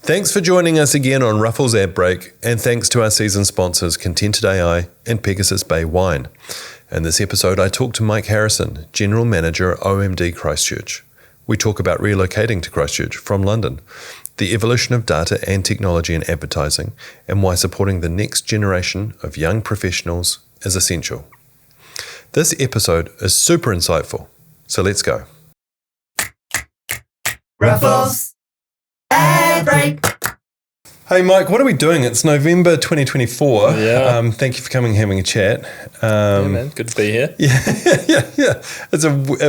Thanks for joining us again on Ruffells Ad Break, and thanks to our season sponsors Contented AI and Pegasus Bay Wine. In this episode, I talk to Mike Harrison, General Manager at OMD Christchurch. We talk about relocating to Christchurch from London, the evolution of data and technology in advertising, and why supporting the next generation of young professionals is essential. This episode is super insightful, so let's go. Ruffells Ad Break. Hey Mike, what are we doing? It's November 2024. Yeah. Thank you for coming and having a chat. Yeah, man, good to be here. Yeah. It's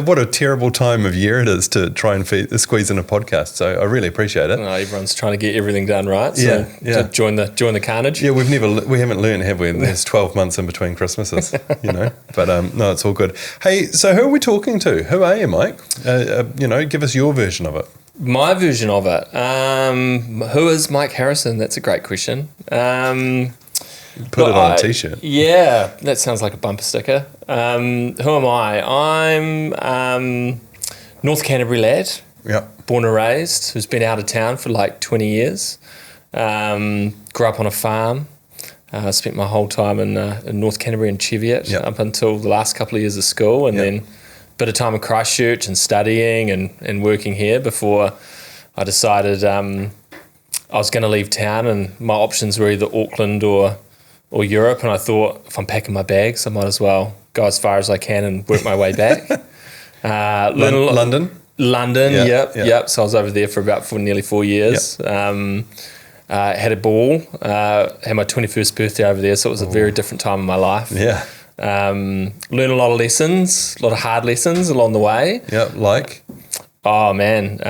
what a terrible time of year it is to try and squeeze in a podcast. So I really appreciate it. Everyone's trying to get everything done right. So Yeah. to join the carnage. Yeah, we haven't learned, have we? There's 12 months in between Christmases, But no, it's all good. Hey, so who are we talking to? Who are you, Mike? Give us your version of it. My version of it. Who is Mike Harrison? That's a great question. Put it on a t-shirt. Yeah, that sounds like a bumper sticker. Who am I? I'm North Canterbury lad. Yep. Born and raised, who's been out of town for like 20 years. Grew up on a farm. Spent my whole time in North Canterbury and Cheviot up until the last couple of years of school, and then a bit of time in Christchurch and studying and working here before I decided I was going to leave town, and my options were either Auckland or Europe, and I thought if I'm packing my bags I might as well go as far as I can and work my way back. London? London, yep. So I was over there for nearly 4 years. Yep. Had a ball, had my 21st birthday over there, so it was a very different time in my life. Yeah. Learned a lot of lessons, a lot of hard lessons along the way. Yeah, like? Oh, man.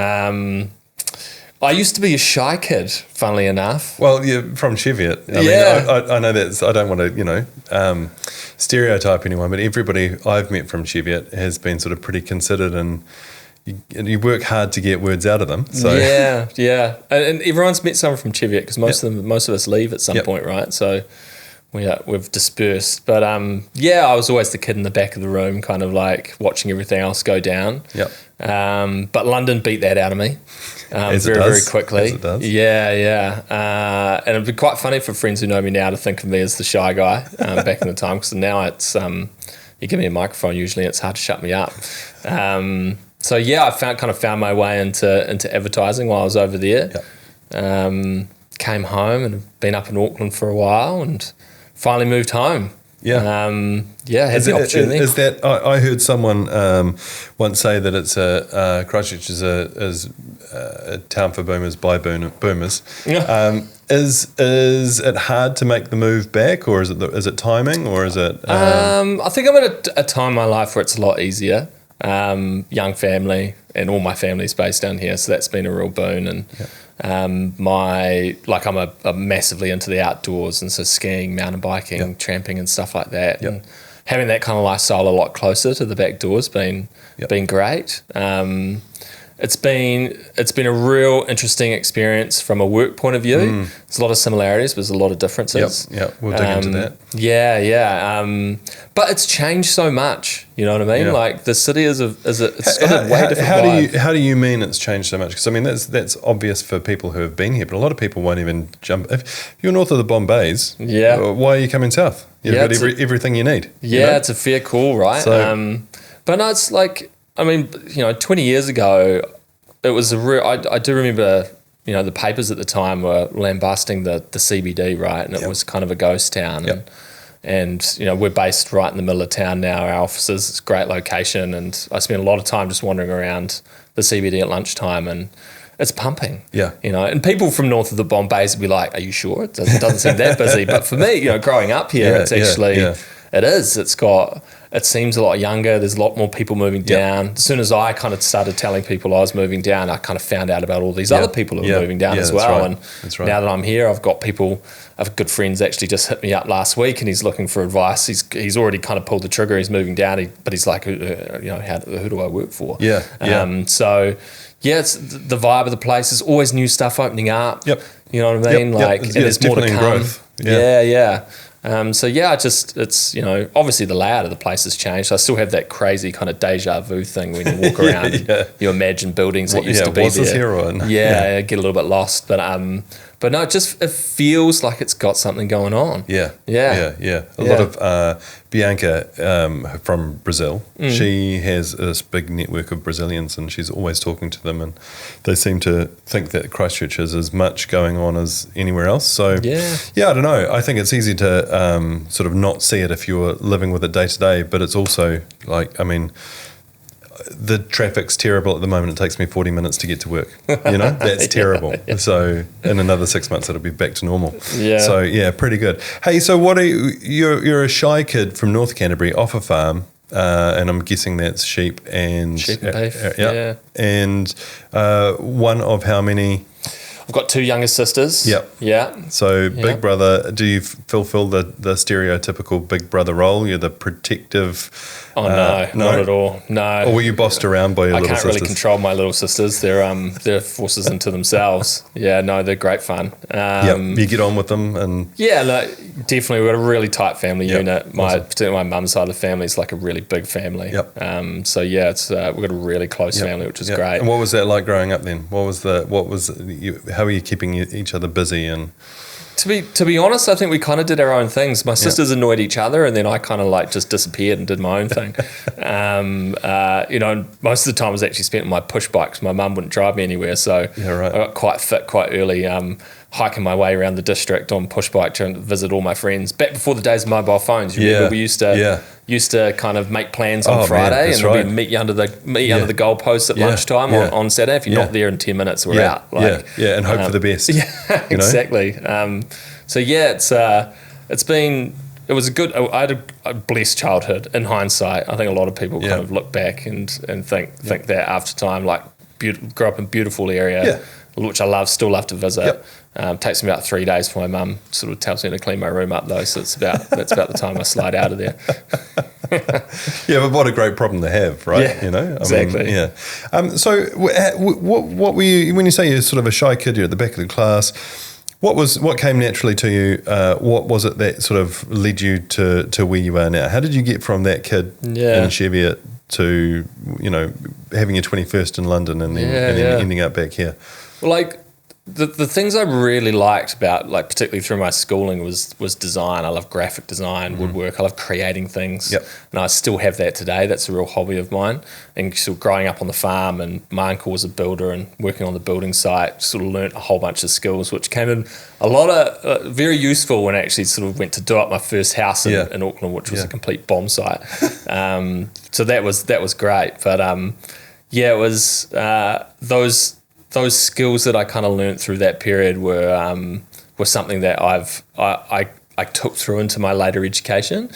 I used to be a shy kid, funnily enough. Well, you're from Cheviot. I mean, I know that I don't want to, stereotype anyone, but everybody I've met from Cheviot has been sort of pretty considered, and you work hard to get words out of them. So. Yeah. And everyone's met someone from Cheviot because most of us leave at some point, right? So we've dispersed. But I was always the kid in the back of the room, kind of like watching everything else go down. Yep. But London beat that out of me very quickly. As it does. Yeah. And it'd be quite funny for friends who know me now to think of me as the shy guy back in the time, because now it's you give me a microphone usually, it's hard to shut me up. I found my way into advertising while I was over there. Yep. Came home and have been up in Auckland for a while, and finally moved home. Yeah. Had the opportunity. Is that I heard someone once say that it's Christchurch is a town for boomers by boomers. Yeah. Is it hard to make the move back, or is it timing, or is it? I think I'm at a time in my life where it's a lot easier. Young family, and all my family's based down here, so that's been a real boon. And I'm massively into the outdoors, and so skiing, mountain biking, tramping, and stuff like that. Yep. And having that kind of lifestyle a lot closer to the back door's been great. It's been a real interesting experience from a work point of view. There's a lot of similarities, but there's a lot of differences. Yep. We'll dig into that. Yeah. But it's changed so much. You know what I mean? Yeah. Like the city it's got a way different vibe. How do you mean it's changed so much? Because I mean that's obvious for people who have been here, but a lot of people won't even jump. If you're north of the Bombays, why are you coming south? You've got everything you need. Yeah, it's a fair call, right? So, but no, it's like, I mean, 20 years ago, it was a real. I do remember, the papers at the time were lambasting the CBD, right? And it was kind of a ghost town. Yep. And we're based right in the middle of town now. Our offices, it's a great location, and I spent a lot of time just wandering around the CBD at lunchtime, and it's pumping. Yeah. And people from north of the Bombays would be like, "Are you sure? It doesn't seem that busy." But for me, growing up here, it's actually it is. It seems a lot younger. There's a lot more people moving down. As soon as I kind of started telling people I was moving down, I kind of found out about all these other people who were moving down as well. Right. And that's right. Now that I'm here, I've got people. I've good friends actually just hit me up last week, and he's looking for advice. He's already kind of pulled the trigger. He's moving down, but he's like, who do I work for? Yeah. It's the vibe of the place. There's always new stuff opening up. Yep. You know what I mean? Yep. And there's more to come. Growth. Yeah. So yeah, it's, obviously the layout of the place has changed. I still have that crazy kind of deja vu thing when you walk around and you imagine buildings that used to be was there. This here on? Get a little bit lost, but no, it feels like it's got something going on. Yeah. A lot of Bianca from Brazil. She has this big network of Brazilians, and she's always talking to them, and they seem to think that Christchurch has as much going on as anywhere else. So I don't know. I think it's easy to sort of not see it if you're living with it day to day, but it's also like, I mean, the traffic's terrible at the moment. It takes me 40 minutes to get to work. That's terrible. Yeah. So in another 6 months, it'll be back to normal. Yeah. So pretty good. Hey, so what are you're a shy kid from North Canterbury off a farm, and I'm guessing that's sheep and beef. And one of how many? I've got two younger sisters. Yep. Yeah. So big brother, do you fulfill the stereotypical big brother role? You're the protective. Oh no, not at all. No. Or were you bossed around by your little sisters? I can't really control my little sisters. They're forces into themselves. Yeah, no, they're great fun. You get on with them and definitely. We've got a really tight family unit. Particularly my mum's side of the family is like a really big family. Yep. It's we've got a really close family, which is great. And what was that like growing up then? How were you keeping each other busy and? To be honest, I think we kind of did our own things. My sisters annoyed each other, and then I kind of like just disappeared and did my own thing. Most of the time I was actually spent on my push bikes. My mum wouldn't drive me anywhere, so I got quite fit quite early, hiking my way around the district on push bike to visit all my friends. Back before the days of mobile phones, you remember we used to kind of make plans on Friday, and we'd meet you under the goalposts at lunchtime on Saturday. If you're not there in 10 minutes, we're out. And hope for the best. Yeah, exactly. It was I had a blessed childhood in hindsight. I think a lot of people kind of look back and think that after time, like grew up in a beautiful area, which I still love to visit. Takes me about 3 days for my mum sort of tells me to clean my room up though, so that's about the time I slide out of there. But what a great problem to have, right? Yeah, exactly. So what were you, when you say you're sort of a shy kid, you're at the back of the class, what came naturally to you? What was it that sort of led you to where you are now? How did you get from that kid in Cheviot to having your 21st in London and then ending up back here? Well, like the things I really liked about, like particularly through my schooling, was design. I love graphic design, woodwork. I love creating things, and I still have that today. That's a real hobby of mine. And sort of growing up on the farm, and my uncle was a builder, and working on the building site, sort of learnt a whole bunch of skills, which came in a lot of very useful when I actually sort of went to do up my first house in Auckland, which was a complete bomb site. So that was great. But it was those skills that I kind of learnt through that period were something that I took through into my later education.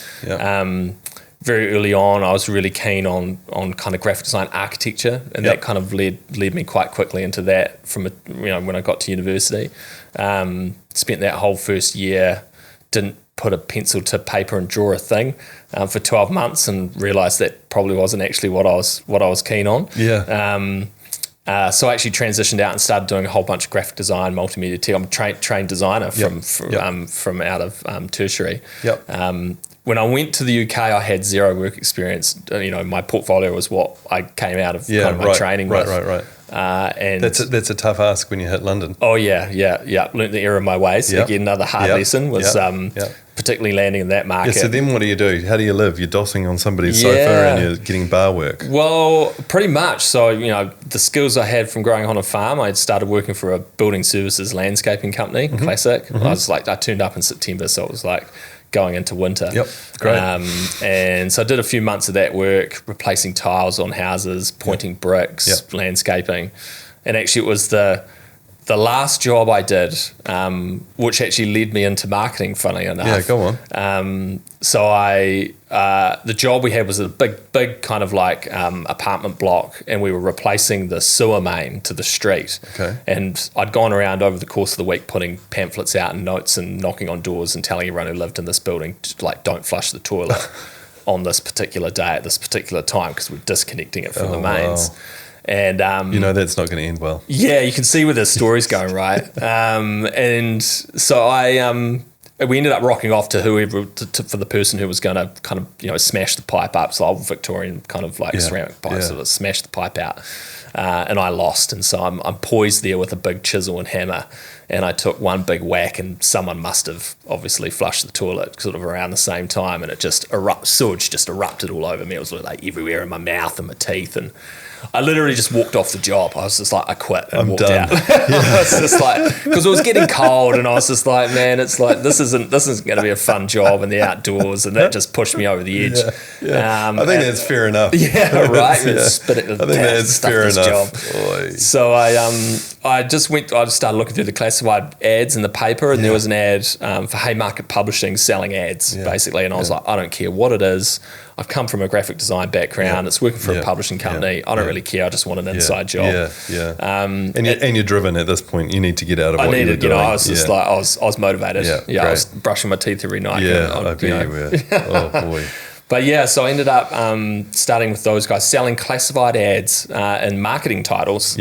Very early on, I was really keen on kind of graphic design architecture, and that kind of led me quite quickly into that when I got to university. Spent that whole first year, didn't put a pencil to paper and draw a thing for 12 months, and realised that probably wasn't actually what I was keen on. So I actually transitioned out and started doing a whole bunch of graphic design, multimedia tech. I'm a trained designer from out of tertiary. When I went to the UK, I had zero work experience. My portfolio was what I came out of my training with. And that's a tough ask when you hit London. Oh yeah. Learned the error of my ways. Again, another hard lesson was particularly landing in that market. So then what do? How do you live? You're dossing on somebody's sofa and you're getting bar work. Well, pretty much. So, the skills I had from growing on a farm, I started working for a building services landscaping company, Classic. I turned up in September, so it was like going into winter. Great. And so I did a few months of that work, replacing tiles on houses, pointing bricks, landscaping. And actually it was the last job I did, which actually led me into marketing, funny enough. Yeah, go on. So the job we had was a big kind of like apartment block, and we were replacing the sewer main to the street. Okay. And I'd gone around over the course of the week putting pamphlets out and notes and knocking on doors and telling everyone who lived in this building, like, don't flush the toilet on this particular day at this particular time, because we're disconnecting it from the mains. Wow. And that's not going to end well. Yeah, you can see where the story's going, right? And so I we ended up rocking off to whoever for the person who was going to kind of smash the pipe up. So old Victorian kind of like ceramic pipe, so smash the pipe out, and I lost. And so I'm poised there with a big chisel and hammer, and I took one big whack, and someone must have obviously flushed the toilet sort of around the same time, and it just sewage just erupted all over me. It was like everywhere in my mouth and my teeth, and I literally just walked off the job. I was just like, I quit and walked out. I was just like, because it was getting cold, and I was just like, man, it's like this isn't going to be a fun job in the outdoors, and that just pushed me over the edge. I think that's fair enough. Yeah, right. I think that's fair enough. So I just started looking through the classified ads in the paper, and there was an ad for Haymarket Publishing selling ads, basically, and I was like, I don't care what it is. I've come from a graphic design background. It's working for a publishing company. I don't really care. I just want an inside job. And you're driven at this point. You need to get out of what you were doing. I was just like, I was motivated. I was brushing my teeth every night. I bet you were. Oh, boy. But so I ended up starting with those guys, selling classified ads and marketing titles.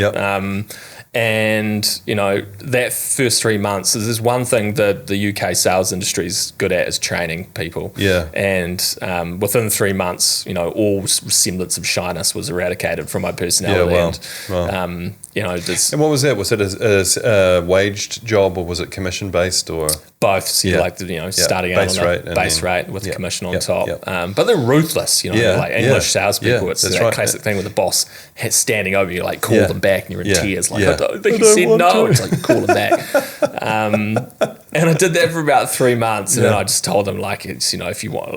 And, that first 3 months, there's one thing that the UK sales industry is good at is training people. And within 3 months, all semblance of shyness was eradicated from my personality. And what was that? Was it a waged job, or was it commission based, or both? So starting out on a base rate with commission on top. But they're ruthless, like English salespeople. It's that classic thing with the boss standing over you, like call them back, and you're in tears, like I don't think you said no. It's like call them back. And I did that for about 3 months, and then I just told them, like, it's if you want,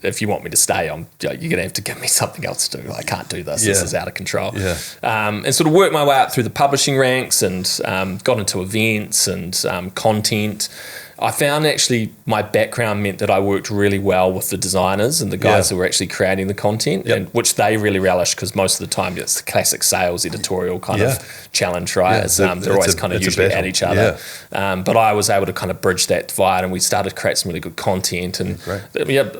if you want me to stay, you're gonna have to give me something else to do. I can't do this. This is out of control. And sort of worked my way up through the publishing ranks, and got into events and content. I found actually my background meant that I worked really well with the designers and the guys who were actually creating the content, and which they really relish, because most of the time it's the classic sales editorial kind of challenge, right? They're always kind of usually at each other. But I was able to kind of bridge that divide, and we started to create some really good content. And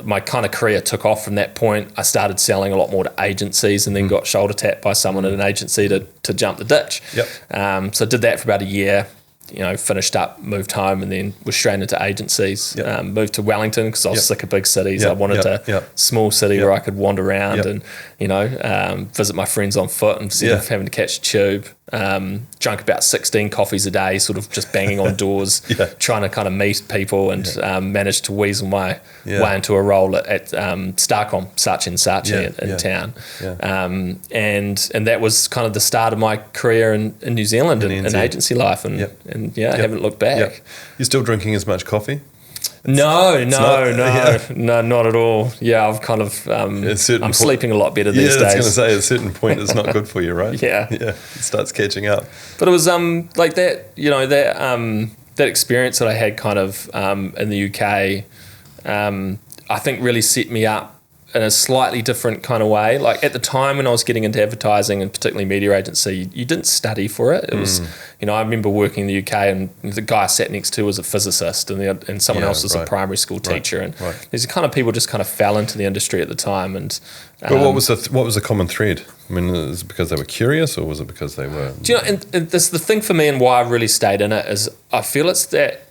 my kind of career took off from that point. I started selling a lot more to agencies, and then got shoulder tapped by someone at an agency to jump the ditch. So I did that for about a year. Finished up, moved home, and then was straight into agencies. Moved to Wellington because I was sick of big cities. I wanted a small city where I could wander around and, visit my friends on foot instead of having to catch a tube. Drunk about 16 coffees a day, sort of just banging on doors, trying to kind of meet people, and managed to weasel my way into a role at Starcom, Saatchi & Saatchi in town. And that was kind of the start of my career in New Zealand in agency life, and I haven't looked back. You're still drinking as much coffee? No, not at all. I've kind of, I'm sleeping a lot better these days. I was going to say, at a certain point, it's not good for you, right? It starts catching up. But it was like that, that experience that I had kind of in the UK, I think really set me up in a slightly different kind of way. Like at the time when I was getting into advertising, and particularly media agency, you didn't study for it. It was, I remember working in the UK, and the guy I sat next to was a physicist, and someone else was a primary school teacher. And these kind of people just kind of fell into the industry at the time. And but what was the common thread? I mean, is it because they were curious, or was it because they were? Do you know? And this the thing for me, and why I really stayed in it, is I feel it's that.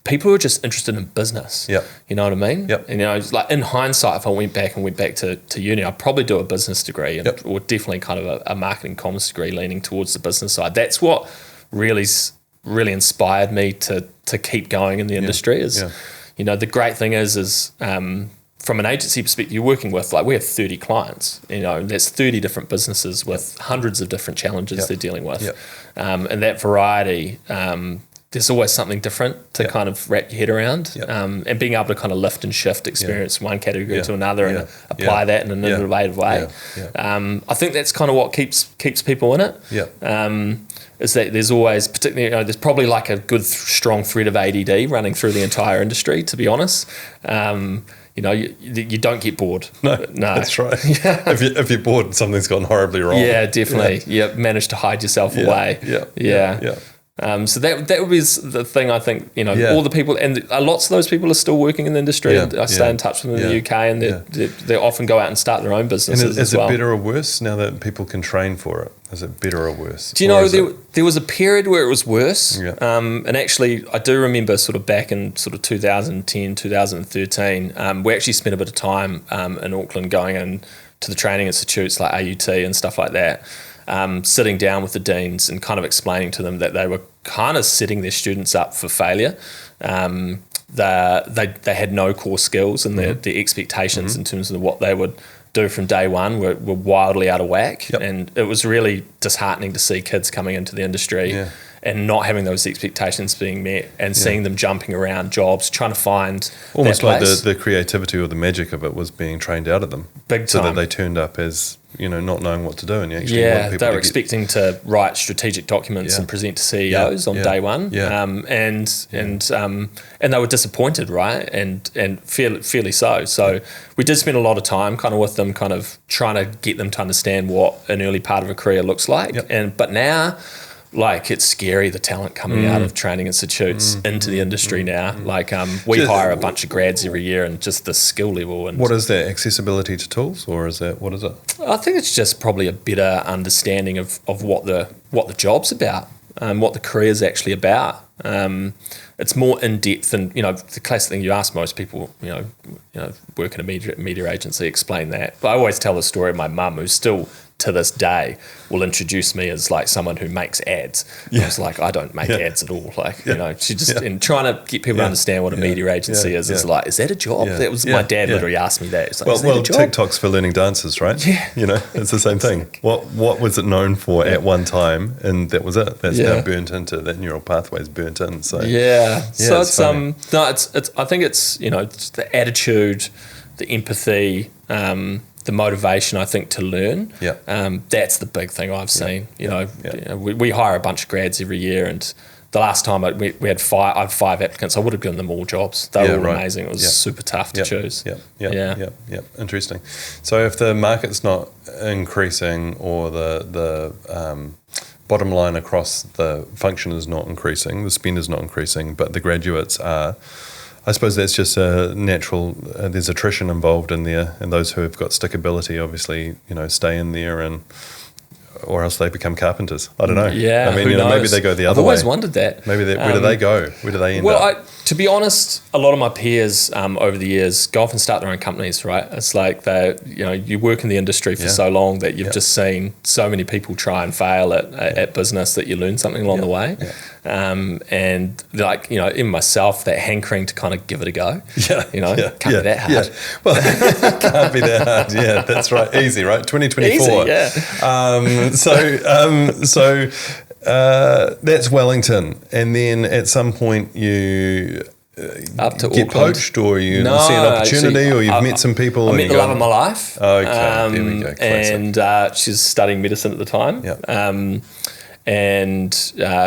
People who are just interested in business. You know what I mean? And like in hindsight, if I went back to uni, I'd probably do a business degree, or definitely kind of a marketing comms degree leaning towards the business side. That's what really inspired me to keep going in the industry. Is the great thing is from an agency perspective, you're working with, like, we have 30 clients, that's 30 different businesses with hundreds of different challenges they're dealing with. And that variety, there's always something different to kind of wrap your head around, and being able to kind of lift and shift experience from one category to another and apply that in an innovative way. I think that's kind of what keeps people in it. Is that there's always, particularly, there's probably like a good strong thread of ADD running through the entire industry, to be honest. You don't get bored. No, that's right. If you're bored, something's gone horribly wrong. Definitely. Manage to hide yourself away. So that would be the thing. I think all the people, and lots of those people are still working in the industry. And I stay in touch with them in the UK, and they often go out and start their own businesses. And is it better or worse now that people can train for it? Is it better or worse? Do you know there was a period where it was worse, and actually I do remember sort of back in sort of 2010, 2013, we actually spent a bit of time in Auckland going in to the training institutes like AUT and stuff like that. Sitting down with the deans and kind of explaining to them that they were kind of setting their students up for failure. They had no core skills, and the expectations in terms of what they would do from day one were wildly out of whack. And it was really disheartening to see kids coming into the industry and not having those expectations being met, and seeing them jumping around jobs, trying to find almost like the creativity or the magic of it was being trained out of them. Big time. So that they turned up as, not knowing what to do, and you actually want people they were expecting to write strategic documents and present to CEOs on day one. And they were disappointed, right? And fairly so. So we did spend a lot of time kind of with them, kind of trying to get them to understand what an early part of a career looks like. But now, like, it's scary, the talent coming out of training institutes into the industry now. Like, we hire a bunch of grads every year, and just the skill level. And what is that? Accessibility to tools, or what is it? I think it's just probably a better understanding of what the job's about, what the career's actually about. It's more in depth than, the classic thing you ask most people, work in a media agency, explain that. But I always tell the story of my mum, who's still to this day will introduce me as like someone who makes ads. I was like, I don't make ads at all. Like, she just in trying to get people to understand what a media agency is like, is that a job? That was my dad literally asked me that. Like, well, TikTok's for learning dances, right? Yeah. It's the same thing. What was it known for at one time, and that was it. That's now burnt into, that neural pathway's burnt in. So so it's I think it's it's the attitude, the empathy, the motivation, I think, to learn. That's the big thing I've seen. We hire a bunch of grads every year, and the last time I had 5 applicants, I would have given them all jobs. They were all amazing. It was super tough to choose. Interesting. So if the market's not increasing, or the bottom line across the function is not increasing, the spend is not increasing, but the graduates are, I suppose that's just a natural, there's attrition involved in there, and those who have got stickability obviously, stay in there, or else they become carpenters. I don't know. Yeah, I mean, maybe they go the other way. I've always wondered that. Maybe where do they go? Where do they end up? Well, to be honest, a lot of my peers over the years go off and start their own companies, right? It's like you work in the industry for so long that you've just seen so many people try and fail at business that you learn something along the way. And like, in myself, that hankering to kind of give it a go. Can't be that hard. Well, it can't be that hard. Yeah, that's right. Easy, right? 2024. Easy, So that's Wellington, and then at some point you up to get Auckland. Poached, or you see an opportunity, actually, or you've met some people. I met the love of my life. Okay, there we go. Classic. And she's studying medicine at the time. And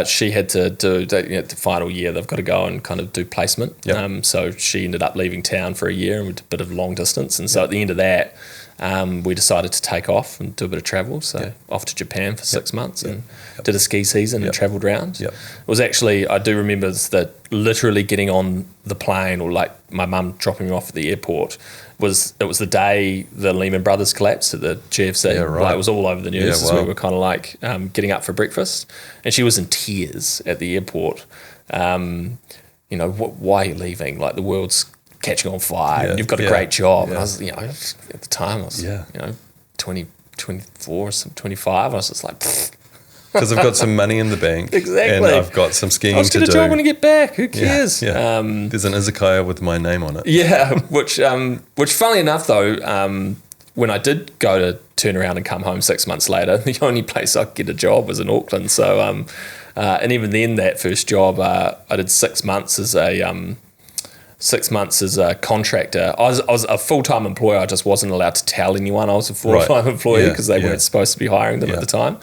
she had to do the final year. They've got to go and kind of do placement. So she ended up leaving town for a year, and we did a bit of long distance. And so at the end of that, we decided to take off and do a bit of travel. So off to Japan for 6 months and did a ski season and travelled around. It was actually, I do remember that literally getting on the plane, or like my mum dropping me off at the airport, it was the day the Lehman Brothers collapsed at the GFC. Like, it was all over the news as we were kind of like getting up for breakfast, and she was in tears at the airport. Why are you leaving? Like, the world's catching on fire, and you've got a great job. And I was, at the time I was, 20, 24, 25. I was just like, because I've got some money in the bank. Exactly. And I've got some skiing to do. I'll just get a job when I get back. Who cares? There's an izakaya with my name on it. Which funnily enough though, when I did go to turn around and come home 6 months later, the only place I could get a job was in Auckland. So, and even then, that first job, I did 6 months as a 6 months as a contractor. I was a full-time employee. I just wasn't allowed to tell anyone I was a full-time employee because they weren't supposed to be hiring them at the time.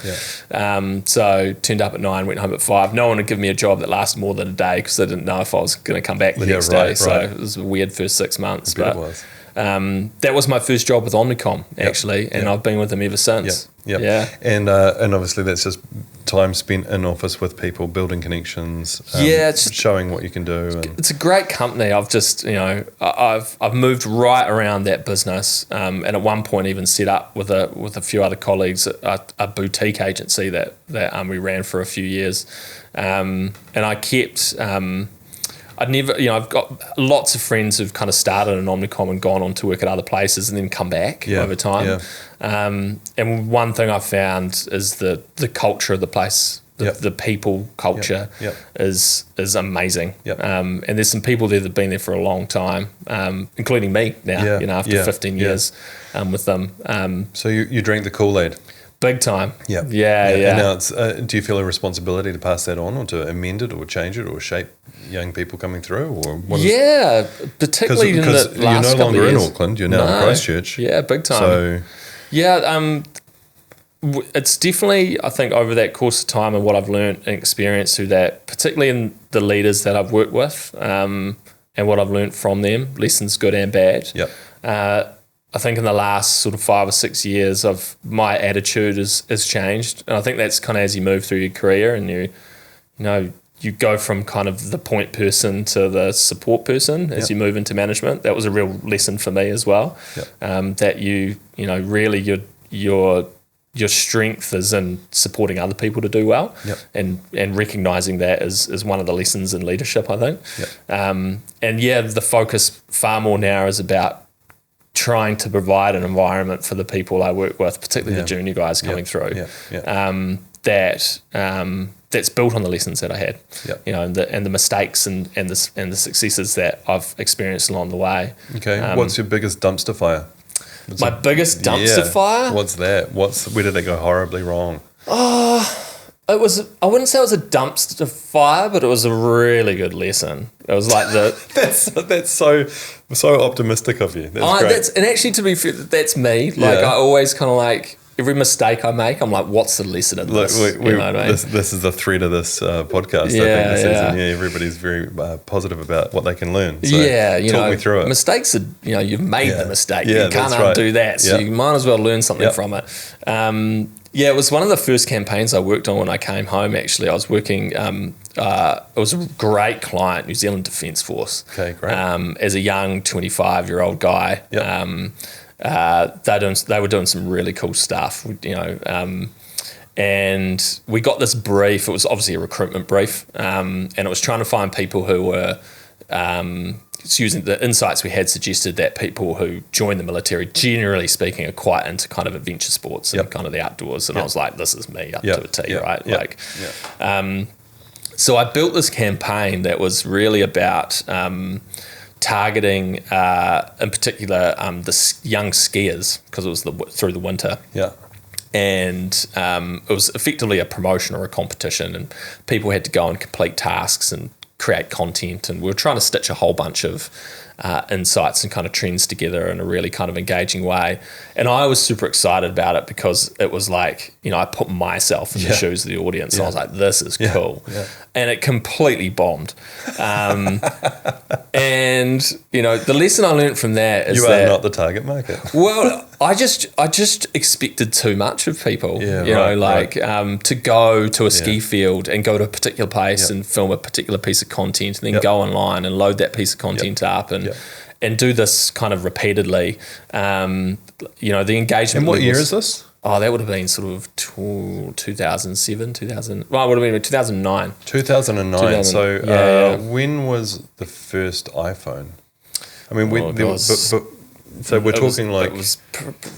So turned up at 9, went home at 5. No one would give me a job that lasted more than a day because they didn't know if I was going to come back the next day. So it was a weird first 6 months. But that was my first job with Omnicom, actually, and I've been with them ever since. Yeah. And obviously that's just time spent in office with people, building connections, it's just, showing what you can do. And it's a great company. I've just, I've moved right around that business, and at one point even set up with a few other colleagues a boutique agency that we ran for a few years, and I kept. I'd never, I've got lots of friends who've kind of started in Omnicom and gone on to work at other places and then come back over time. And one thing I've found is the culture of the place, the people culture is amazing. And there's some people there that have been there for a long time, including me now, after 15 years with them. So you drank the Kool-Aid? Big time. Yeah. And now it's, do you feel a responsibility to pass that on or to amend it or change it or shape young people coming through? Or what particularly in the last you're no couple longer of in years. Auckland, you're now in Christchurch. Yeah, big time. So it's definitely, I think, over that course of time and what I've learned and experienced through that, particularly in the leaders that I've worked with and what I've learned from them, lessons good and bad. I think in the last sort of 5 or 6 years of my attitude has changed. And I think that's kind of as you move through your career and you go from kind of the point person to the support person as you move into management. That was a real lesson for me as well. That really your strength is in supporting other people to do well and recognizing that is one of the lessons in leadership, I think. The focus far more now is about trying to provide an environment for the people I work with, particularly the junior guys coming through, that's built on the lessons that I had, and the mistakes and the successes that I've experienced along the way. Okay, what's your biggest dumpster fire? My biggest dumpster fire? What's that? Where did it go horribly wrong? It was, I wouldn't say it was a dumpster fire, but it was a really good lesson. It was like that's so optimistic of you. That's great. And actually, to be fair, that's me. Like I always kind of like every mistake I make, I'm like, what's the lesson in this? Look, you know what I mean? This is the thread of this podcast. I think this season. Everybody's very positive about what they can learn. So talk me through it. Mistakes are, you've made the mistake. You can't undo that. So you might as well learn something from it. It was one of the first campaigns I worked on when I came home, actually. I was working, it was a great client, New Zealand Defence Force. Okay, great. As a young 25-year-old guy. They were doing some really cool stuff, and we got this brief. It was obviously a recruitment brief, and it was trying to find people who were using the insights we had suggested that people who join the military, generally speaking, are quite into kind of adventure sports and kind of the outdoors. And I was like, this is me up to a T, right? So I built this campaign that was really about targeting, in particular, the young skiers, because it was through the winter. And it was effectively a promotion or a competition, and people had to go and complete tasks and create content, and we were trying to stitch a whole bunch of insights and kind of trends together in a really kind of engaging way. And I was super excited about it because it was like, I put myself in the shoes of the audience, and I was like, this is cool. And it completely bombed. And, the lesson I learned from that is you are not the target market. Well, I just expected too much of people, to go to a ski field and go to a particular place and film a particular piece of content and then go online and load that piece of content up and do this kind of repeatedly. The engagement. And what year is this? Oh, that would have been sort of 2007, 2000. Well, it would have been 2009. 2009. So when was the first iPhone? I mean, so we're talking it was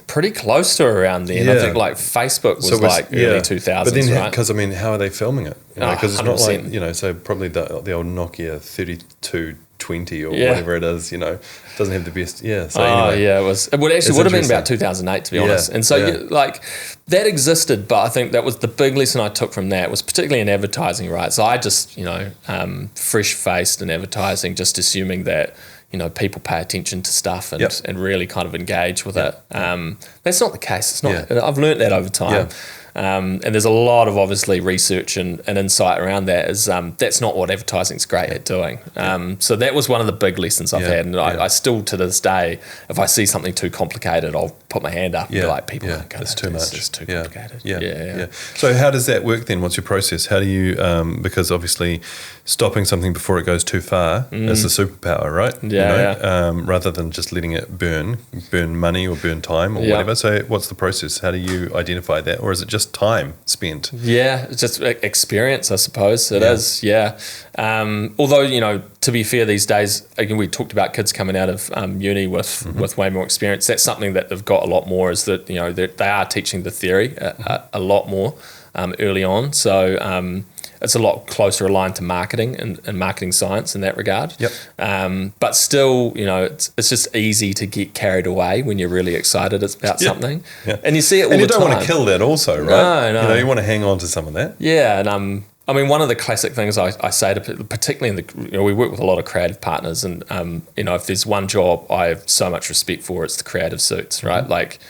pretty close to around then. I think like Facebook was early 2000s, but then, right? Because how are they filming it? Because it's not like so probably the old Nokia 3220 or whatever it is. Doesn't have the best. So anyway, it was. It would have been about 2008 to be honest. And so that existed, but I think that was the big lesson I took from that was particularly in advertising, right? So I just fresh faced in advertising, just assuming that people pay attention to stuff and really kind of engage with it. That's not the case. It's not. I've learned that over time. And there's a lot of obviously research and insight around that. Is that's not what advertising's great at doing. So that was one of the big lessons I've had, and I still to this day, if I see something too complicated, I'll put my hand up and be like, people aren't going to. It's too much. It's too complicated. Yeah. So how does that work then? What's your process? How do you because obviously stopping something before it goes too far is the superpower, right? Rather than just letting it burn money or burn time or whatever. So what's the process? How do you identify that, or is it just time spent? Yeah, it's just experience, I suppose. It is. Although, to be fair, these days, again, we talked about kids coming out of uni with way more experience. That's something that they've got a lot more, is that, they are teaching the theory a lot more early on. So it's a lot closer aligned to marketing and marketing science in that regard. But still, it's just easy to get carried away when you're really excited about something. And you see it all the time. And you don't want to kill that also, right? No. You want to hang on to some of that. Yeah, and one of the classic things I say to people, particularly we work with a lot of creative partners, and if there's one job I have so much respect for, it's the creative suits, right? Like,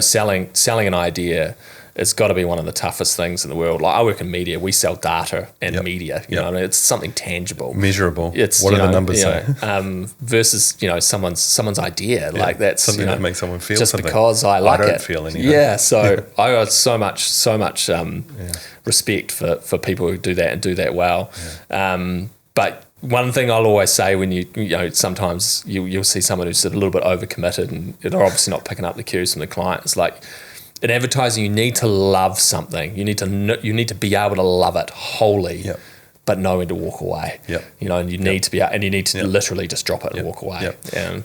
selling an idea. It's got to be one of the toughest things in the world. Like, I work in media, we sell data and media. You know what I mean? It's something tangible, measurable. It's what do the numbers say? Versus someone's idea. Like, that's something that makes someone feel just something. because I like it. I don't feel anything. Yeah, so I got so much respect for people who do that and do that well. But one thing I'll always say when sometimes you'll see someone who's a little bit overcommitted and they're obviously not picking up the cues from the client. It's like, in advertising, you need to love something. You need to be able to love it wholly, but know when to walk away. And you need to be, and you need to literally just drop it and walk away.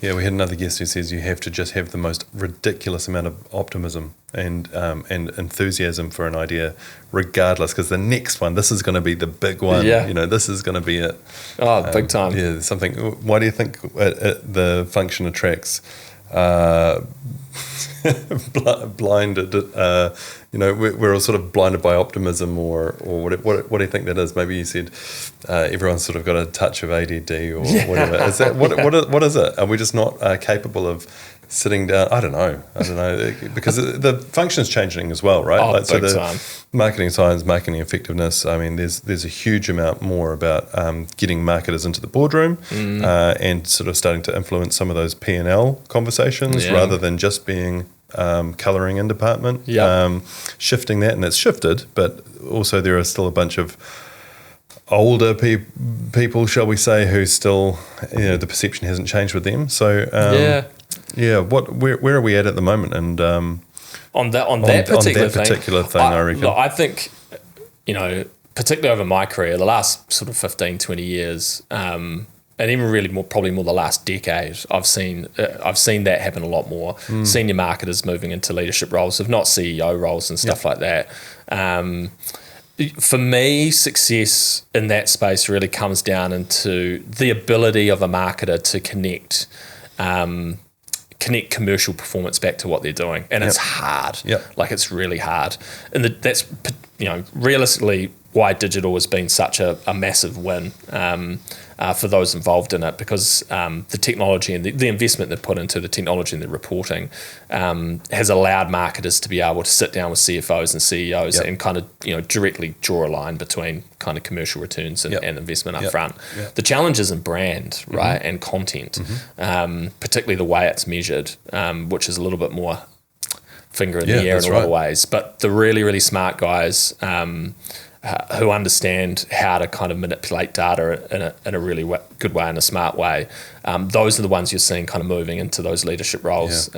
We had another guest who says you have to just have the most ridiculous amount of optimism and enthusiasm for an idea, regardless, because the next one, this is going to be the big one. This is going to be it. Oh, big time. Yeah, something. Why do you think the function attracts? Blinded, we're all sort of blinded by optimism, or what do you think that is? Maybe you said everyone's sort of got a touch of ADD or whatever. Is that what is it? Are we just not capable of sitting down? I don't know, because the function's changing as well, right? Big time. Marketing science, marketing effectiveness. I mean, there's a huge amount more about getting marketers into the boardroom and sort of starting to influence some of those P&L conversations rather than just being colouring in department. Shifting that, and it's shifted, but also there are still a bunch of older people, shall we say, who still, the perception hasn't changed with them. So where are we at the moment? And on that particular thing, I reckon. I think, particularly over my career, the last sort of 15, 20 years, and even really probably more the last decade, I've seen that happen a lot more. Senior marketers moving into leadership roles, if not CEO roles and stuff like that. For me, success in that space really comes down into the ability of a marketer to connect commercial performance back to what they're doing, and it's hard. Like, it's really hard, and that's realistically why digital has been such a massive win for those involved in it, because the technology and the investment they've put into the technology and the reporting has allowed marketers to be able to sit down with CFOs and CEOs and kind of directly draw a line between kind of commercial returns and investment up front. The challenge is in brand, right, and content, particularly the way it's measured, which is a little bit more finger in the air in a lot of ways. But the really, really smart guys who understand how to kind of manipulate data in a really good way, in a smart way, those are the ones you're seeing kind of moving into those leadership roles,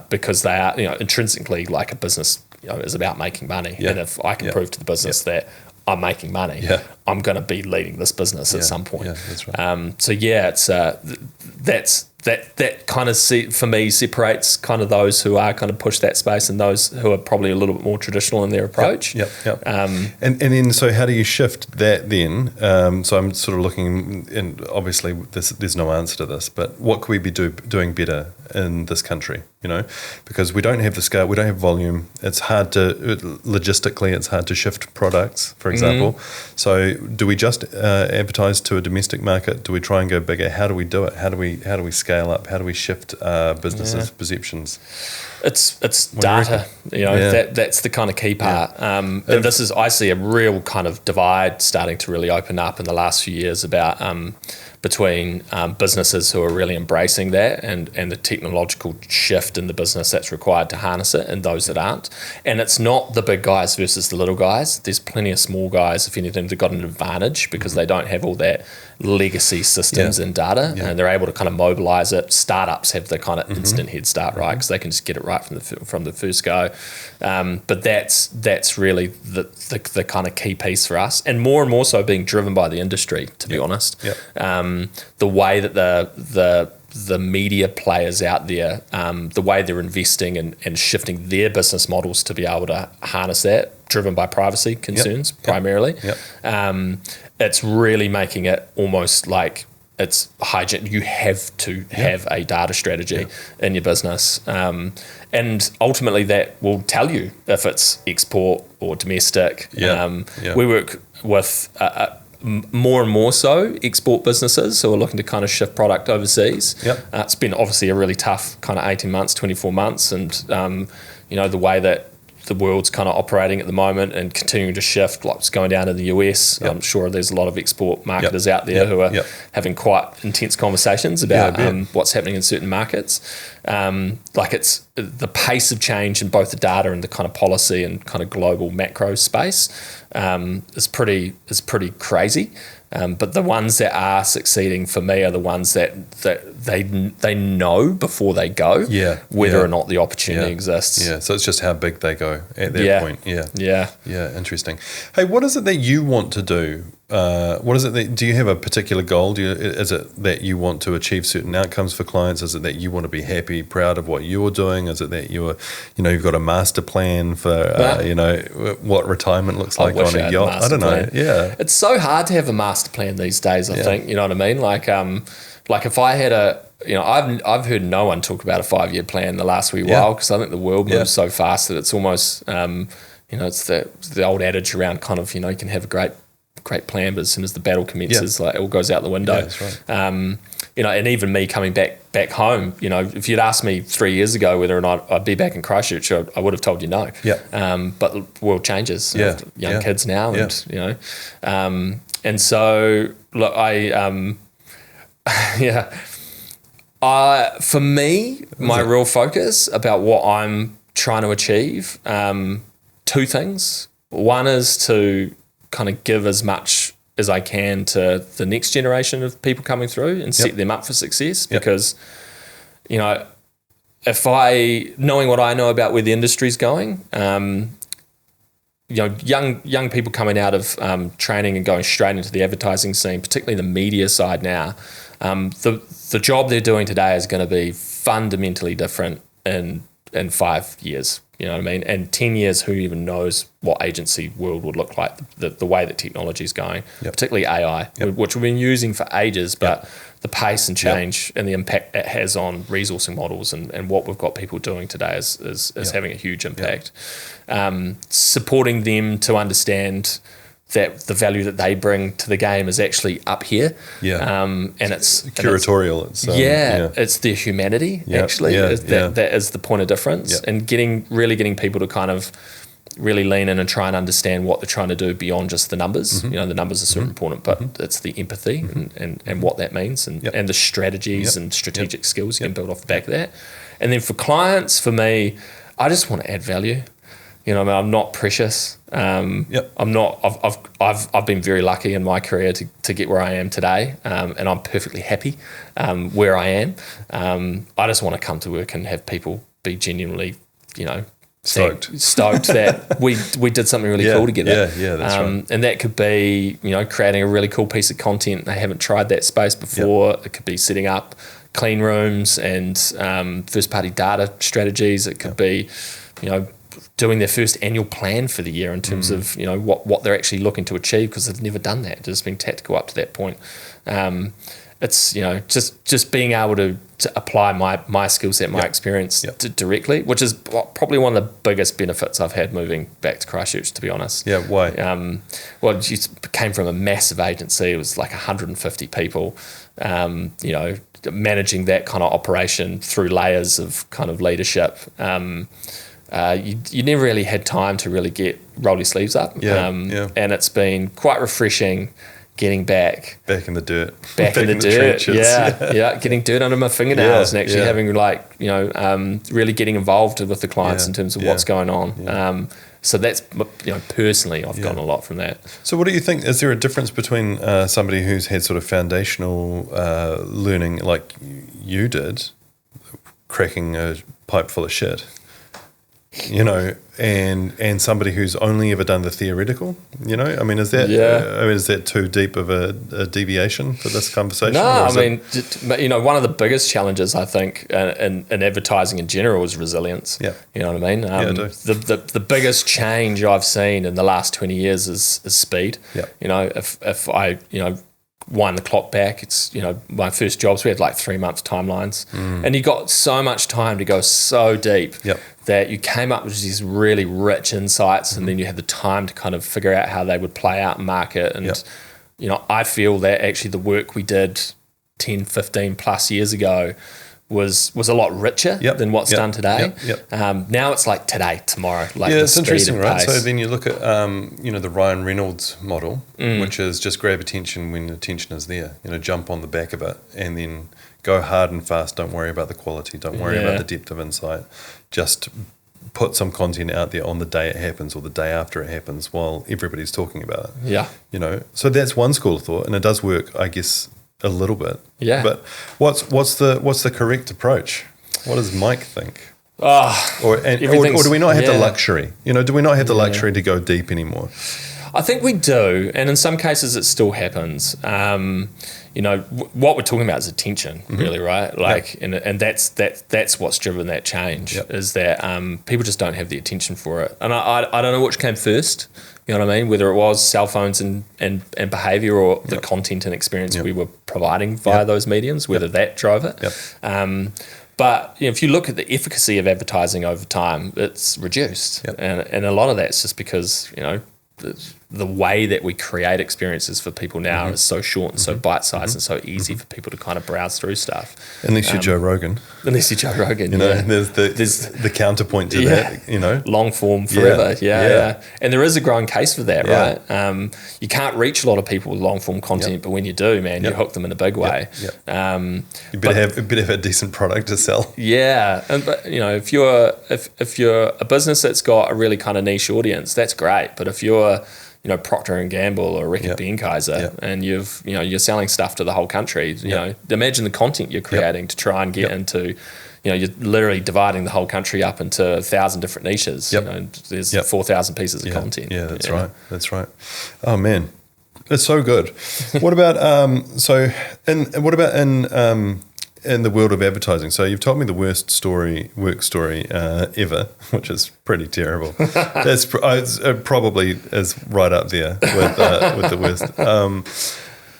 because they are, intrinsically, like, a business is about making money. And if I can prove to the business that I'm making money, I'm going to be leading this business at some point. That's right. It's that kind of for me separates kind of those who are kind of push that space and those who are probably a little bit more traditional in their approach. And then, so how do you shift that then? So I'm sort of looking, and obviously there's no answer to this, but what could we be doing better in this country? Because we don't have the scale, we don't have volume. It's hard to, logistically, it's hard to shift products, for example. So do we just advertise to a domestic market? Do we try and go bigger? How do we do it? How do we scale up? How do we shift businesses' perceptions? It's data, that's the kind of key part. And this is, I see a real kind of divide starting to really open up in the last few years about between businesses who are really embracing that and the technological shift in the business that's required to harness it, and those that aren't. And it's not the big guys versus the little guys. There's plenty of small guys, if anything, that got an advantage because they don't have all that legacy systems and data, and they're able to kind of mobilize it. Startups have the kind of instant head start, right? Because they can just get it right from the first go. But that's really the kind of key piece for us, and more so being driven by the industry, to be honest. The way that the media players out there, the way they're investing and shifting their business models to be able to harness that, driven by privacy concerns primarily. It's really making it almost like it's hygiene. You have to have a data strategy in your business. And ultimately that will tell you if it's export or domestic. We work with more and more so export businesses who are looking to kind of shift product overseas. It's been obviously a really tough kind of 18 months, 24 months. And, the way that the world's kind of operating at the moment and continuing to shift, like it's going down to the US. I'm sure there's a lot of export marketers out there who are having quite intense conversations about what's happening in certain markets. Like it's the pace of change in both the data and the kind of policy and kind of global macro space is pretty crazy. But the ones that are succeeding for me are the ones that they know before they go whether or not the opportunity exists. So it's just how big they go at that point. Interesting. Hey, what is it that you want to do? What is it do you have a particular goal? Is it that you want to achieve certain outcomes for clients? Is it that you want to be happy, proud of what you're doing? Is it that you've got a master plan for what retirement looks like on a yacht? I don't know. It's so hard to have a master plan these days. I think, you know what I mean? Like if I had I've heard no one talk about a 5-year plan the last wee while, because I think the world moves so fast that it's almost it's the old adage around kind of you can have a great plan, but as soon as the battle commences, like it all goes out the window. That's right. And even me coming back home, if you'd asked me 3 years ago whether or not I'd be back in Christchurch, I would have told you no. But the world changes. I have young kids now, and and so look, for me, my real focus about what I'm trying to achieve, 2 things. One is to kind of give as much as I can to the next generation of people coming through and set them up for success, because if knowing what I know about where the industry's going, young people coming out of training and going straight into the advertising scene, particularly the media side now, the job they're doing today is going to be fundamentally different in 5 years. You know what I mean? And 10 years, who even knows what agency world would look like, the way that technology is going, particularly AI, which we've been using for ages, but the pace and change and the impact it has on resourcing models and what we've got people doing today is having a huge impact. Supporting them to understand that the value that they bring to the game is actually up here. And it's curatorial. It's their humanity, actually. That is the point of difference. And really getting people to kind of really lean in and try and understand what they're trying to do beyond just the numbers. The numbers are super important, but it's the empathy and what that means and the strategies and strategic skills you can build off the back of that. And then for clients, for me, I just want to add value. I'm not precious. I'm not. I've been very lucky in my career to get where I am today, and I'm perfectly happy where I am. I just want to come to work and have people be genuinely, stoked that we did something really cool together. That's right. And that could be creating a really cool piece of content. They haven't tried that space before. It could be setting up clean rooms and first party data strategies. It could be doing their first annual plan for the year in terms of what they're actually looking to achieve, because they've never done that. It's been tactical up to that point. it's just being able to apply my skill set, my experience directly, which is probably one of the biggest benefits I've had moving back to Christchurch, to be honest. Yeah, why? Well, you came from a massive agency. It was like 150 people. Managing that kind of operation through layers of kind of leadership. You never really had time to really roll your sleeves up. And it's been quite refreshing getting back in the dirt, in the dirt, trenches. Getting dirt under my fingernails and actually having really getting involved with the clients in terms of what's going on. So that's, personally, I've gotten a lot from that. So what do you think? Is there a difference between somebody who's had sort of foundational learning like you did, cracking a pipe full of shit, and somebody who's only ever done the theoretical? I mean, is that is that too deep of a deviation for this conversation? No, I mean, one of the biggest challenges I think in advertising in general is resilience. Yeah, you know what I mean. I do. The biggest change I've seen in the last 20 years is speed. Yeah, if I wind the clock back, it's my first jobs, we had like 3 months timelines, and you got so much time to go so deep that you came up with these really rich insights, and then you had the time to kind of figure out how they would play out and market. And I feel that actually the work we did 10, 15 plus years ago was a lot richer than what's done today. Now it's like today, tomorrow. Like it's interesting, right? So then you look at the Ryan Reynolds model, which is just grab attention when attention is there. Jump on the back of it, and then go hard and fast. Don't worry about the quality. Don't worry about the depth of insight. Just put some content out there on the day it happens or the day after it happens while everybody's talking about it. Yeah. So that's one school of thought, and it does work, I guess, a little bit. Yeah. But what's the correct approach? What does Mike think? Or do we not have the luxury? Do we not have the luxury to go deep anymore? I think we do, and in some cases it still happens. What we're talking about is attention, really, right? And that's what's driven that change, is that people just don't have the attention for it. And I don't know which came first, you know what I mean? Whether it was cell phones and behaviour or the content and experience we were providing via those mediums, whether that drove it. But if you look at the efficacy of advertising over time, it's reduced, and a lot of that's just because the way that we create experiences for people now is so short and so bite-sized and so easy for people to kind of browse through stuff. Unless you're Joe Rogan. There's the counterpoint to that, long form forever. And there is a growing case for that, right? You can't reach a lot of people with long form content, but when you do, man, you hook them in a big way. You better have a decent product to sell. But if you're a business that's got a really kind of niche audience, that's great. But if you're Procter and Gamble or Reckitt Benckiser, and you're selling stuff to the whole country. Imagine the content you're creating to try and get into. You're literally dividing the whole country up into 1,000 different niches. There's 4,000 pieces of content. Yeah, that's right. That's right. Oh man, it's so good. What about in the world of advertising? So you've told me the worst work story ever, which is pretty terrible. It probably is right up there with the worst.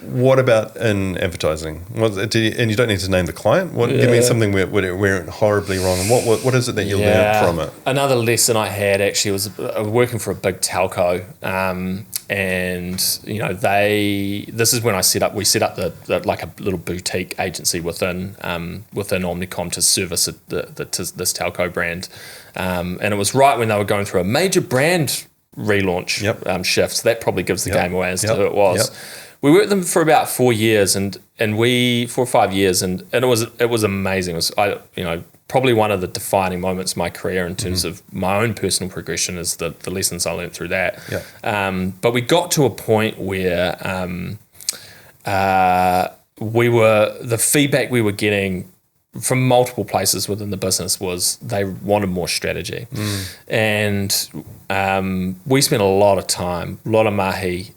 What about in advertising? And you don't need to name the client. Give me something where it went horribly wrong. And what is it that you learned from it? Another lesson I had actually was working for a big telco, and this is when we set up the like a little boutique agency within Omnicom to service this telco brand, and it was right when they were going through a major brand relaunch shift. So that probably gives the game away as to who it was. We worked with them for about 4 years, and 4 or 5 years, and it was amazing. It was probably one of the defining moments in my career in terms of my own personal progression is the lessons I learned through that. But we got to a point where the feedback we were getting from multiple places within the business was they wanted more strategy, and we spent a lot of time, a lot of mahi.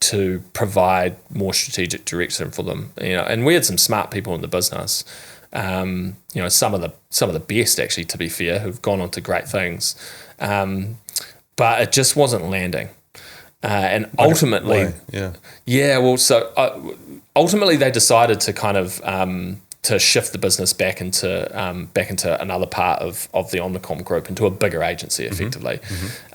To provide more strategic direction for them, and we had some smart people in the business, some of the best actually, to be fair, who've gone on to great things, but it just wasn't landing. and ultimately, ultimately they decided to kind of to shift the business back into another part of the Omnicom group, into a bigger agency, effectively.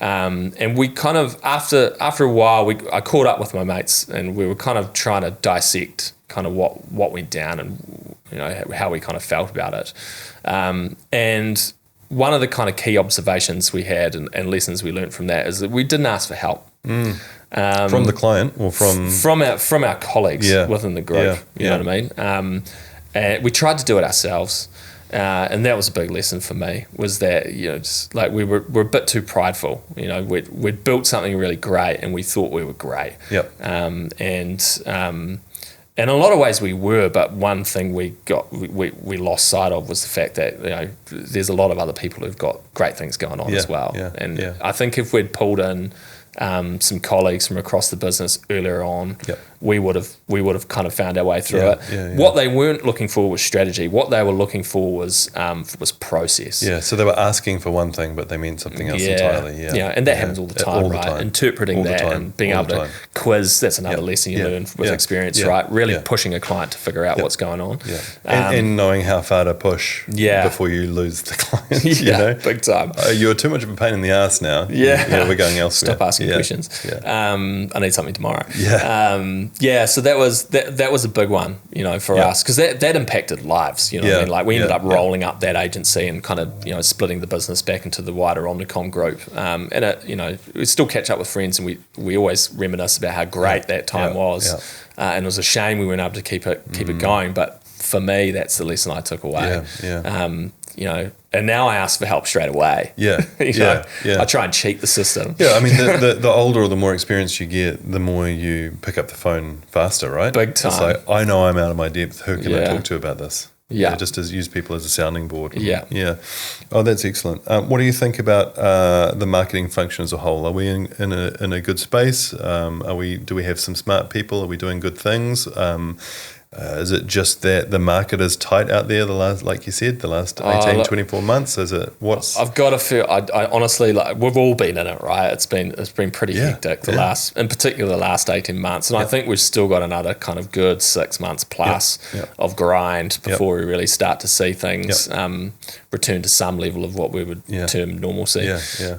And we kind of after a while, I caught up with my mates, and we were kind of trying to dissect kind of what went down, and how we kind of felt about it. And one of the kind of key observations we had and lessons we learned from that is that we didn't ask for help. From the client or from our colleagues within the group. You know what I mean? And we tried to do it ourselves, and that was a big lesson for me. Was that just like we're a bit too prideful. We'd built something really great, and we thought we were great. And in a lot of ways we were, but one thing we lost sight of was the fact that there's a lot of other people who've got great things going on as well. I think if we'd pulled in some colleagues from across the business earlier on, we would have kind of found our way through it. What they weren't looking for was strategy. What they were looking for was process. So they were asking for one thing, but they meant something else entirely. And that happens all the time, right? Interpreting that and being able to quiz. That's another lesson you learn with experience, right? Really pushing a client to figure out what's going on, and knowing how far to push before you lose the client. Big time. You're too much of a pain in the ass now. We're going elsewhere. Stop asking questions. I need something tomorrow. So that was a big one, for us, because that impacted lives. I mean, like we ended up rolling up that agency and kind of splitting the business back into the wider Omnicom group. And we still catch up with friends, and we always reminisce about how great that time was. And it was a shame we weren't able to keep it going. But for me, that's the lesson I took away. And now I ask for help straight away. I try and cheat the system. I mean, the older or the more experience you get, the more you pick up the phone faster, right? Big time. It's like, I know I'm out of my depth. Who can I talk to about this? Just as use people as a sounding board. Oh, that's excellent. What do you think about the marketing function as a whole? Are we in a good space? Do we have some smart people? Are we doing good things? Is it just that the market is tight out there, like you said, the last 18, 24 months? Is it I've got to feel, I honestly, like, we've all been in it, right? It's been pretty hectic in particular the last 18 months. And I think we've still got another kind of good 6 months plus of grind before we really start to see things return to some level of what we would term normalcy.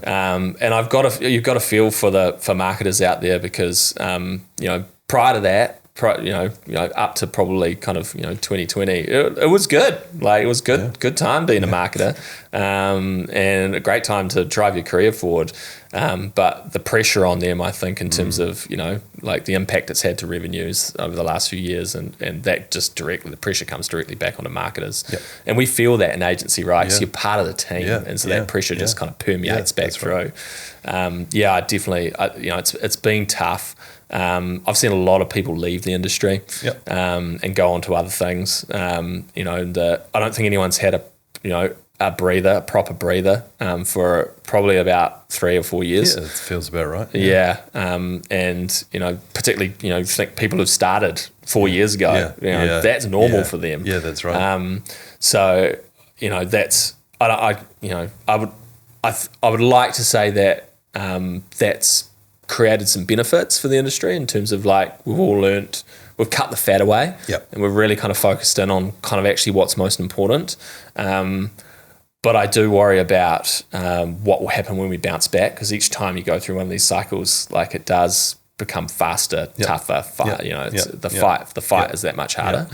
And you've got to feel for marketers out there, because, prior to that, up to probably kind of 2020, it was good. Like, it was good time being a marketer, and a great time to drive your career forward. But the pressure on them, I think, in terms of like the impact it's had to revenues over the last few years, and that just the pressure comes directly back onto marketers, and we feel that in agency, right? Because you're part of the team, and so that pressure just kind of permeates back through. I definitely, it's been tough. I've seen a lot of people leave the industry and go on to other things. I don't think anyone's had a proper breather for probably about 3 or 4 years. It feels about right. And particularly think people who've started 4 years ago. That's normal for them. That's right. So that's I would like to say that that's created some benefits for the industry in terms of, like, we've cut the fat away, and we've really kind of focused in on kind of actually what's most important. But I do worry about what will happen when we bounce back, because each time you go through one of these cycles, like, it does become faster, tougher. The fight is that much harder.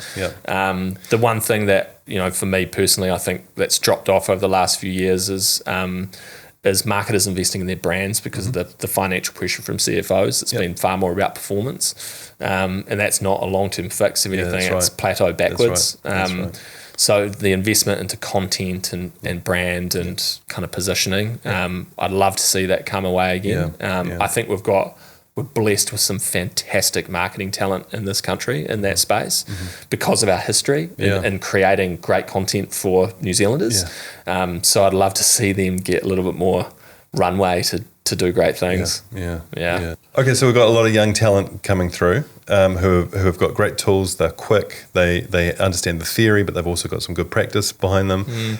The one thing that for me personally, I think that's dropped off over the last few years is marketers investing in their brands, because of the financial pressure from CFOs. It's been far more about performance, and that's not a long-term fix. If anything, it's plateaued backwards. That's right. So the investment into content and brand and kind of positioning, I'd love to see that come away again. I think we're blessed with some fantastic marketing talent in this country in that space, because of our history in creating great content for New Zealanders. So I'd love to see them get a little bit more runway to do great things. Okay, so we've got a lot of young talent coming through who have got great tools. They're quick. They understand the theory, but they've also got some good practice behind them,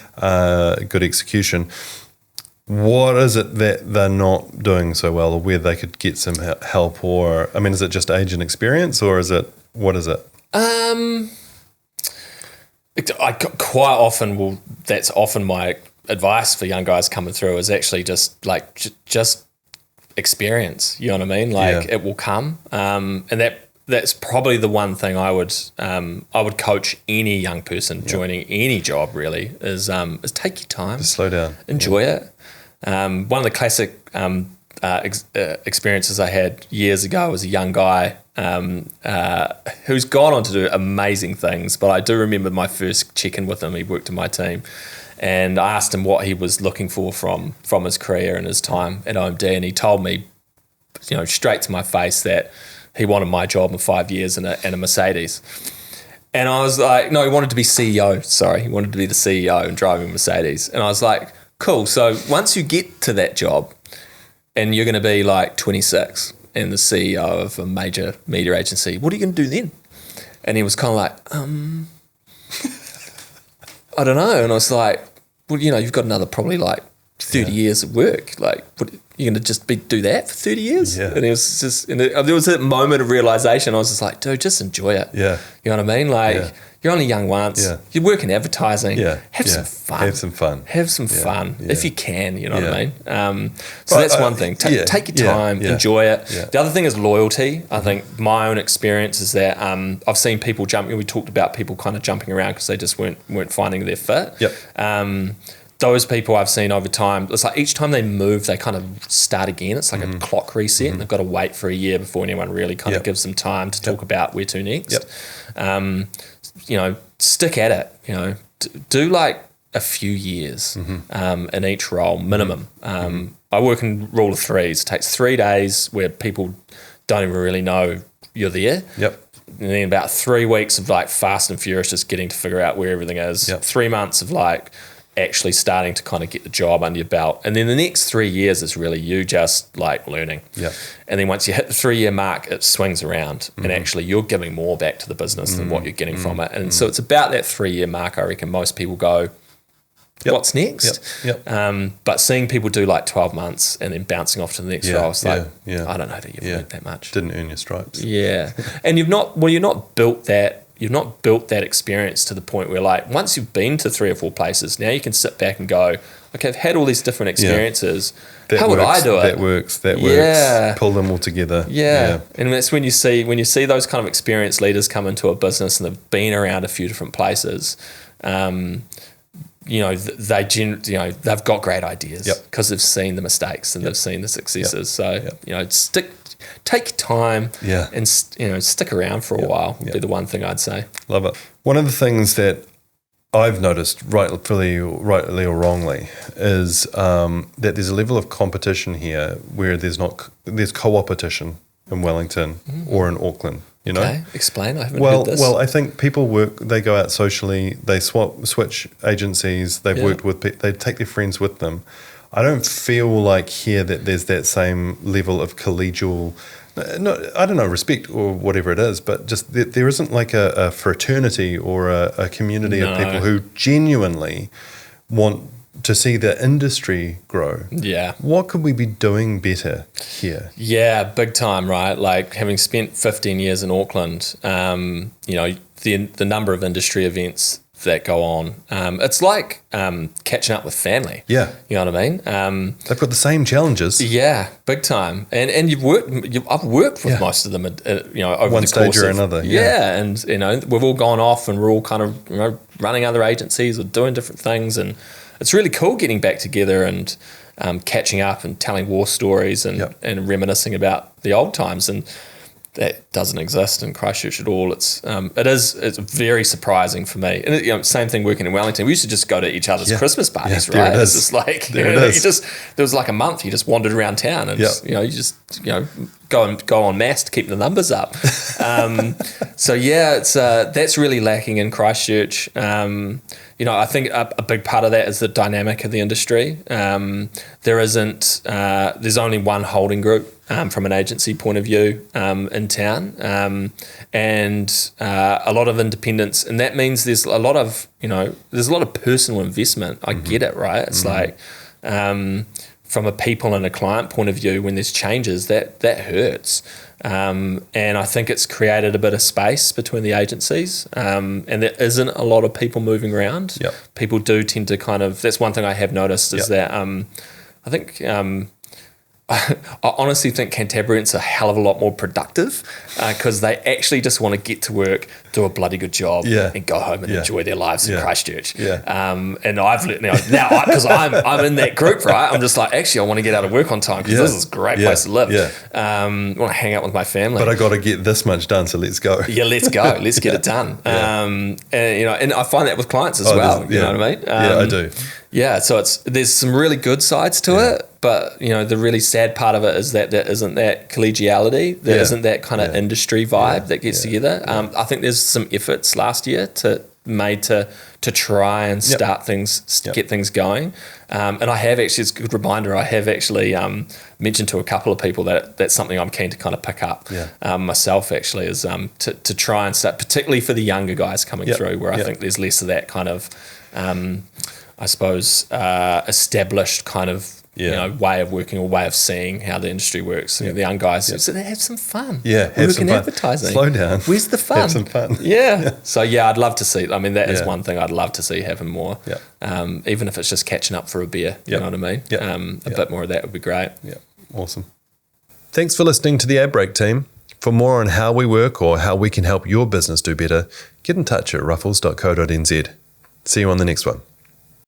good execution. What is it that they're not doing so well, or where they could get some help? Or, I mean, is it just age and experience, or what is it? Quite often that's often my advice for young guys coming through is actually just just experience. You know what I mean? Like it will come, and that's probably the one thing I would coach any young person joining any job really is take your time, just slow down, enjoy it. One of the classic experiences I had years ago was a young guy who's gone on to do amazing things, but I do remember my first check-in with him. He worked in my team, and I asked him what he was looking for from his career and his time at OMD, and he told me, straight to my face that he wanted my job in 5 years and a Mercedes. And I was like, no, he wanted to be CEO. Sorry, he wanted to be the CEO and driving a Mercedes. And I was like, cool. So once you get to that job and you're going to be like 26 and the CEO of a major media agency, what are you going to do then? And he was kind of like, I don't know. And I was like, well, you've got another probably like 30 years of work. Like, what, you're going to just do that for 30 years? Yeah. And it was just, there was that moment of realization. I was just like, dude, just enjoy it. Yeah. You know what I mean? Like, you're only young once. Yeah. You work in advertising. Yeah. Have some fun. Have some fun. If you can, you know what I mean? So that's one thing. Take your time, enjoy it. Yeah. The other thing is loyalty. I think my own experience is that I've seen people we talked about people kind of jumping around because they just weren't finding their fit. Yep. Those people I've seen over time, it's like each time they move, they kind of start again. It's like a clock reset, and they've got to wait for a year before anyone really kind of gives them time to talk about where to next. Yep. Stick at it. Do like a few years in each role, minimum. I work in rule of threes. It takes 3 days where people don't even really know you're there. Yep. And then about 3 weeks of like fast and furious, just getting to figure out where everything is. Yep. 3 months of like actually starting to kind of get the job under your belt. And then the next 3 years is really you just like learning. Yeah. And then once you hit the 3-year mark, it swings around and actually you're giving more back to the business than what you're getting from it. And so it's about that 3-year mark, I reckon most people go, what's next? Yep. But seeing people do like 12 months and then bouncing off to the next role, it's like, I don't know that you've learned that much. Didn't earn your stripes. Yeah. And you're not built that experience to the point where like once you've been to 3 or 4 places, now you can sit back and go, okay, I've had all these different experiences. How would I do it? That works. Pull them all together. Yeah. And that's when you see those kind of experienced leaders come into a business and they've been around a few different places. They've got great ideas because they've seen the mistakes and they've seen the successes. So take your time and stick around for a while would be the one thing I'd say. Love it. One of the things that I've noticed, rightly or wrongly, is that there's a level of competition here where there's co-opetition in Wellington or in Auckland. Okay, explain. I haven't heard this. Well, I think people they go out socially, they switch agencies, they've worked with, they take their friends with them. I don't feel like here that there's that same level of collegial, respect or whatever it is, but just there isn't like a fraternity or a community of people who genuinely want to see the industry grow. Yeah. What could we be doing better here? Yeah, big time, right? Like having spent 15 years in Auckland, the number of industry events that go on, it's like catching up with family. Yeah. You know what I mean? They've got the same challenges. Yeah, big time. And I've worked with most of them, over one the stage course or of another. Yeah, and we've all gone off and we're all kind of running other agencies or doing different things, and it's really cool getting back together and catching up and telling war stories and reminiscing about the old times. And that doesn't exist in Christchurch at all. It's very surprising for me. And same thing working in Wellington. We used to just go to each other's Christmas parties, right? There it is. It's just like there was like a month. You just wandered around town and you just go en masse to keep the numbers up. So it's that's really lacking in Christchurch. I think a big part of that is the dynamic of the industry. There's only one holding group from an agency point of view in town, and a lot of independence, and that means there's a lot of personal investment. I get it, right? It's like from a people and a client point of view, when there's changes, that hurts. And I think it's created a bit of space between the agencies, and there isn't a lot of people moving around. Yep. People do tend to that's one thing I have noticed is that I think I honestly think Cantabrians are a hell of a lot more productive because they actually just want to get to work, do a bloody good job, and go home and enjoy their lives in Christchurch. And I've now because I'm in that group, right? I'm just like, actually, I want to get out of work on time because this is a great place to live. I want to hang out with my family, but I got to get this much done, so let's go. Let's go. Let's get it done. And I find that with clients as well. You know what I mean? I do. Yeah, so there's some really good sides to it, but the really sad part of it is that there isn't that collegiality, there isn't that kind of industry vibe that gets together. I think there's some efforts last year made to try and start things, get things going. And I have actually, it's a good reminder, I have actually mentioned to a couple of people that that's something I'm keen to kind of pick up myself actually, is to try and start, particularly for the younger guys coming through, where I think there's less of that kind of I suppose established kind of way of working or way of seeing how the industry works. The young guys, so they have some fun. Have some fun. Advertising. Slow down. Where's the fun? Have some fun. So I'd love to see. I mean, that is one thing I'd love to see happen more. Even if it's just catching up for a beer. You know what I mean? A bit more of that would be great. Awesome. Thanks for listening to the Ad Break team. For more on how we work or how we can help your business do better, get in touch at ruffles.co.nz. See you on the next one.